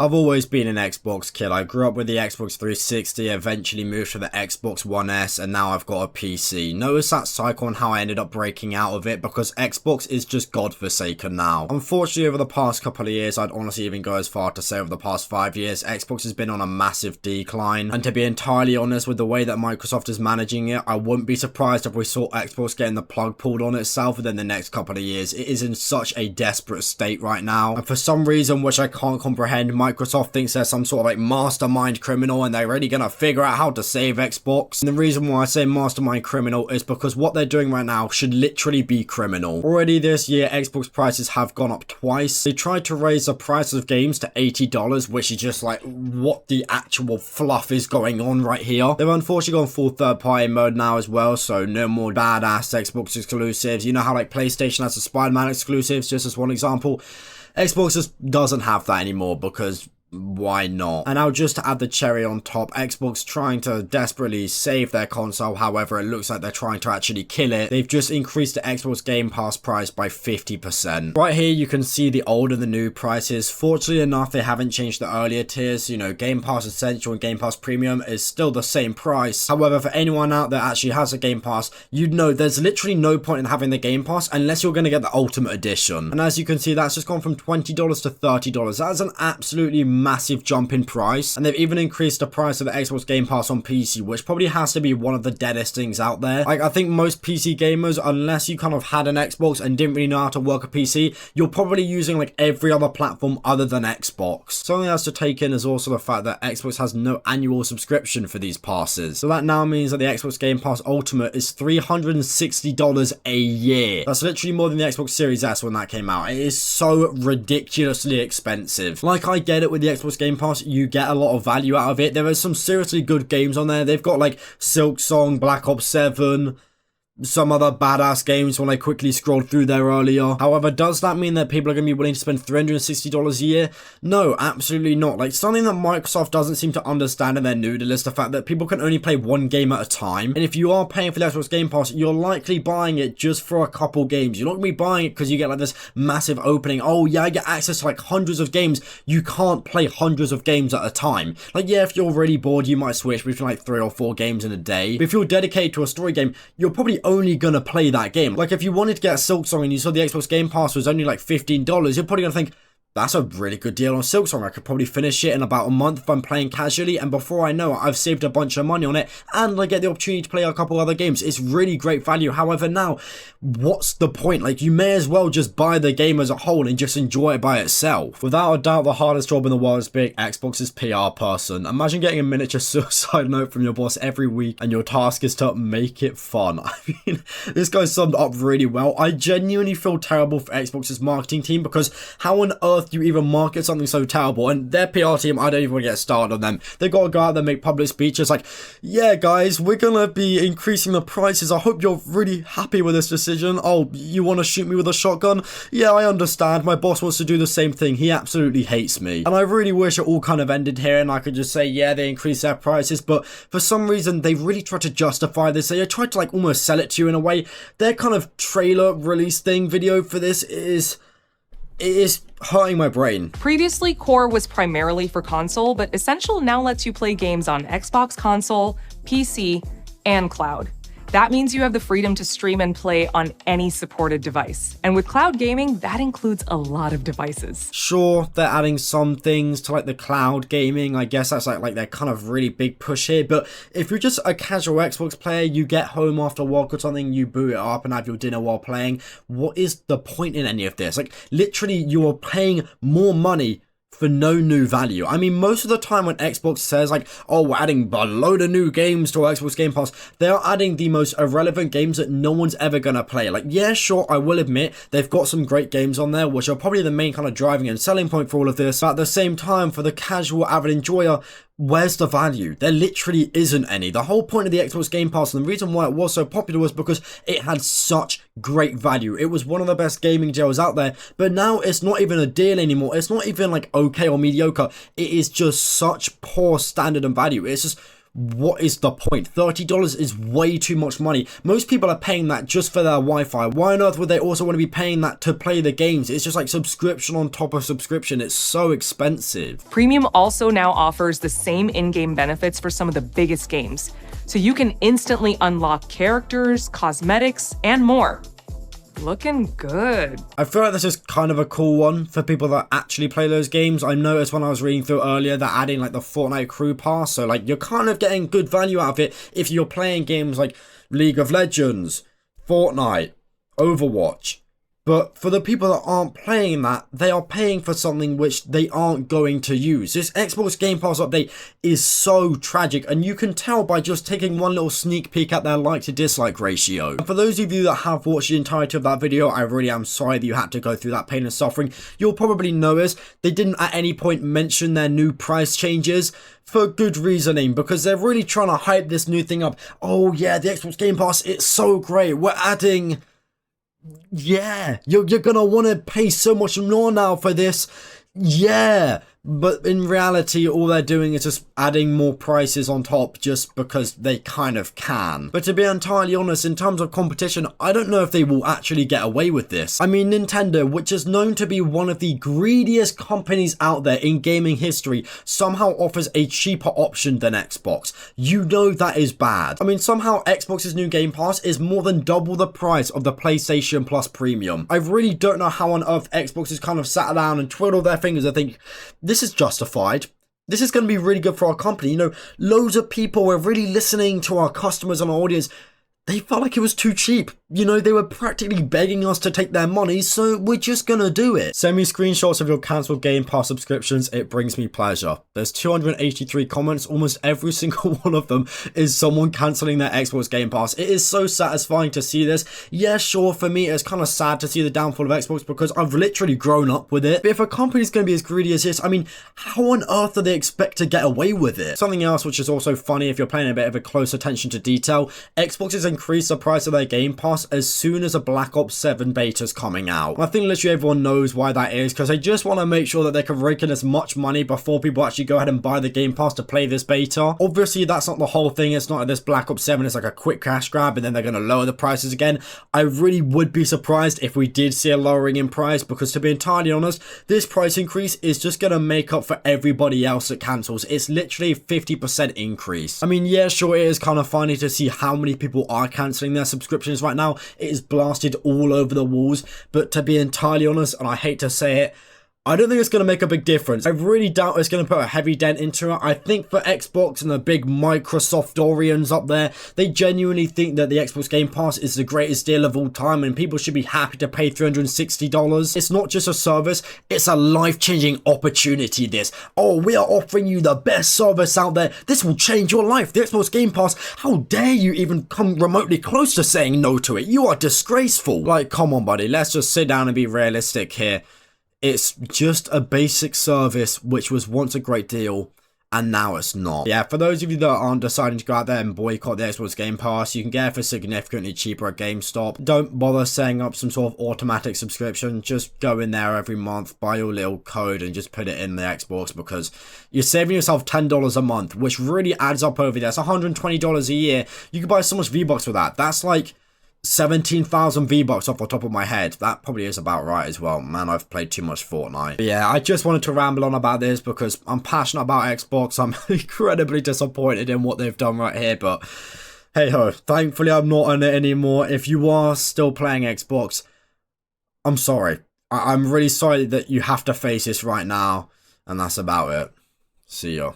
I've always been an Xbox kid. I grew up with the Xbox 360, eventually moved to the Xbox One S, and now I've got a PC. Notice that cycle and how I ended up breaking out of it, because Xbox is just godforsaken now. Unfortunately, over the past couple of years, I'd honestly even go as far to say over the past 5 years, Xbox has been on a massive decline. And to be entirely honest, with the way that Microsoft is managing it, I wouldn't be surprised if we saw Xbox getting the plug pulled on itself within the next couple of years. It is in such a desperate state right now, and for some reason which I can't comprehend, Microsoft thinks they're some sort of like mastermind criminal and they're really gonna figure out how to save Xbox. And the reason why I say mastermind criminal is because what they're doing right now should literally be criminal. Already this year, Xbox prices have gone up twice. They tried to raise the price of games to $80, which is just like, what the actual fluff is going on right here? They've unfortunately gone full third-party mode now as well, so no more badass Xbox exclusives. You know how like PlayStation has the Spider-Man exclusives, just as one example? Xbox just doesn't have that anymore, because why not? And now, just to add the cherry on top, Xbox trying to desperately save their console, however it looks like they're trying to actually kill it. They've just increased the Xbox Game Pass price by 50%. Right here you can see the old and the new prices. Fortunately enough, they haven't changed the earlier tiers. You know, Game Pass Essential and Game Pass Premium is still the same price. However, for anyone out there that actually has a Game Pass, you'd know there's literally no point in having the Game Pass unless you're going to get the Ultimate Edition. And as you can see, that's just gone from $20 to $30. That is an absolutely massive jump in price, and they've even increased the price of the Xbox Game Pass on PC, which probably has to be one of the deadest things out there. Like, I think most PC gamers, unless you kind of had an Xbox and didn't really know how to work a PC, you're probably using like every other platform other than Xbox. Something else to take in is also the fact that Xbox has no annual subscription for these passes, so that now means that the Xbox Game Pass Ultimate is $360 a year. That's literally more than the Xbox Series S when that came out. It is so ridiculously expensive. Like, I get it, with the Xbox Game Pass, you get a lot of value out of it. There are some seriously good games on there. They've got like Silksong, Black Ops 7, some other badass games when I quickly scrolled through there earlier. However, does that mean that people are going to be willing to spend $360 a year? No, absolutely not. Like, something that Microsoft doesn't seem to understand in their noodle is the fact that people can only play one game at a time. And if you are paying for the Xbox Game Pass, you're likely buying it just for a couple games. You're not going to be buying it because you get like this massive opening. Oh yeah, I get access to like hundreds of games. You can't play hundreds of games at a time. Like, yeah, if you're really bored, you might switch between like 3 or 4 games in a day. But if you're dedicated to a story game, you're probably only gonna play that game. Like, if you wanted to get a Silksong and you saw the Xbox Game Pass was only like $15, you're probably gonna think, that's a really good deal on Silksong. I could probably finish it in about a month if I'm playing casually, and before I know it, I've saved a bunch of money on it, and I get the opportunity to play a couple other games. It's really great value. However, now, what's the point? Like, you may as well just buy the game as a whole and just enjoy it by itself. Without a doubt, the hardest job in the world is being Xbox's PR person. Imagine getting a miniature suicide note from your boss every week, and your task is to make it fun. I mean, this guy summed up really well. I genuinely feel terrible for Xbox's marketing team, because how on earth you even market something so terrible? And their PR team, I don't even want to get started on them. They gotta go out there and make public speeches like, yeah guys, we're gonna be increasing the prices. I hope you're really happy with this decision. Oh, you want to shoot me with a shotgun? Yeah, I understand. My boss wants to do the same thing. He absolutely hates me. And I really wish it all kind of ended here and I could just say, yeah, they increased their prices, but for some reason they really tried to justify this. They tried to like almost sell it to you in a way. Their kind of trailer release thing video for this is hurting my brain. Previously, Core was primarily for console, but Essential now lets you play games on Xbox console, PC, and cloud. That means you have the freedom to stream and play on any supported device. And with cloud gaming, that includes a lot of devices. Sure, they're adding some things to like the cloud gaming. I guess that's like their kind of really big push here. But if you're just a casual Xbox player, you get home after work or something, you boot it up and have your dinner while playing. What is the point in any of this? Like, literally, you're paying more money for no new value. I mean, most of the time when Xbox says like, oh, we're adding a load of new games to our Xbox Game Pass, they are adding the most irrelevant games that no one's ever gonna play. Like, yeah, sure, I will admit they've got some great games on there, which are probably the main kind of driving and selling point for all of this, but at the same time, for the casual avid enjoyer, where's the value? There literally isn't any. The whole point of the Xbox Game Pass, and the reason why it was so popular, was because it had such great value. It was one of the best gaming deals out there, but now it's not even a deal anymore. It's not even like okay or mediocre. It is just such poor standard and value. It's just, what is the point? $30 is way too much money. Most people are paying that just for their Wi-Fi. Why on earth would they also want to be paying that to play the games? It's just like subscription on top of subscription. It's so expensive. Premium also now offers the same in-game benefits for some of the biggest games, so you can instantly unlock characters, cosmetics, and more. Looking good. I feel like this is kind of a cool one for people that actually play those games. I noticed when I was reading through earlier that adding like the Fortnite Crew Pass, so like you're kind of getting good value out of it if you're playing games like League of Legends, Fortnite, Overwatch. But for the people that aren't playing that, they are paying for something which they aren't going to use. This Xbox Game Pass update is so tragic, and you can tell by just taking one little sneak peek at their like to dislike ratio. And for those of you that have watched the entirety of that video, I really am sorry that you had to go through that pain and suffering. You'll probably notice they didn't at any point mention their new price changes, for good reasoning, because they're really trying to hype this new thing up. Oh yeah, the Xbox Game Pass, it's so great. We're adding... Yeah, you're gonna want to pay so much more now for this. Yeah, but in reality, all they're doing is just adding more prices on top just because they kind of can. But to be entirely honest, in terms of competition, I don't know if they will actually get away with this. I mean, Nintendo, which is known to be one of the greediest companies out there in gaming history, somehow offers a cheaper option than Xbox. You know that is bad. I mean, somehow Xbox's new Game Pass is more than double the price of the PlayStation Plus Premium. I really don't know how on earth Xbox has kind of sat down and twiddled their fingers and think, this is justified. This is going to be really good for our company. You know, loads of people were really listening to our customers and our audience. They felt like it was too cheap. You know, they were practically begging us to take their money, so we're just gonna do it. Send me screenshots of your cancelled Game Pass subscriptions. It brings me pleasure. There's 283 comments. Almost every single one of them is someone cancelling their Xbox Game Pass. It is so satisfying to see this. Yeah, sure, for me, it's kind of sad to see the downfall of Xbox because I've literally grown up with it. But if a company's gonna be as greedy as this, I mean, how on earth do they expect to get away with it? Something else which is also funny if you're paying a bit of a close attention to detail, Xbox is increase the price of their Game Pass as soon as a Black Ops 7 beta is coming out. I think literally everyone knows why that is, because they just want to make sure that they can rake in as much money before people actually go ahead and buy the Game Pass to play this beta. Obviously, that's not the whole thing. It's not like this Black Ops 7 is like a quick cash grab and then they're going to lower the prices again. I really would be surprised if we did see a lowering in price, because to be entirely honest, this price increase is just going to make up for everybody else that cancels. It's literally a 50% increase. I mean, yeah, sure, it is kind of funny to see how many people are cancelling their subscriptions right now. It is blasted all over the walls, but to be entirely honest, and I hate to say it, I don't think it's going to make a big difference. I really doubt it's going to put a heavy dent into it. I think for Xbox and the big Microsoft Orions up there, they genuinely think that the Xbox Game Pass is the greatest deal of all time and people should be happy to pay $360. It's not just a service, it's a life-changing opportunity, this. Oh, we are offering you the best service out there. This will change your life. The Xbox Game Pass, how dare you even come remotely close to saying no to it? You are disgraceful. Like, come on, buddy. Let's just sit down and be realistic here. It's just a basic service which was once a great deal and now it's not. Yeah, for those of you that aren't deciding to go out there and boycott the Xbox Game Pass, you can get it for significantly cheaper at GameStop. Don't bother setting up some sort of automatic subscription. Just go in there every month, buy your little code and just put it in the Xbox, because you're saving yourself $10 a month, which really adds up over there. It's $120 a year. You can buy so much V-Bucks for that. That's like 17,000 V-Bucks off the top of my head. That probably is about right as well. Man, I've played too much Fortnite. But yeah, I just wanted to ramble on about this because I'm passionate about Xbox. I'm incredibly disappointed in what they've done right here, but hey ho, thankfully I'm not on it anymore. If you are still playing Xbox, I'm sorry. I'm really sorry that you have to face this right now, and that's about it. See ya.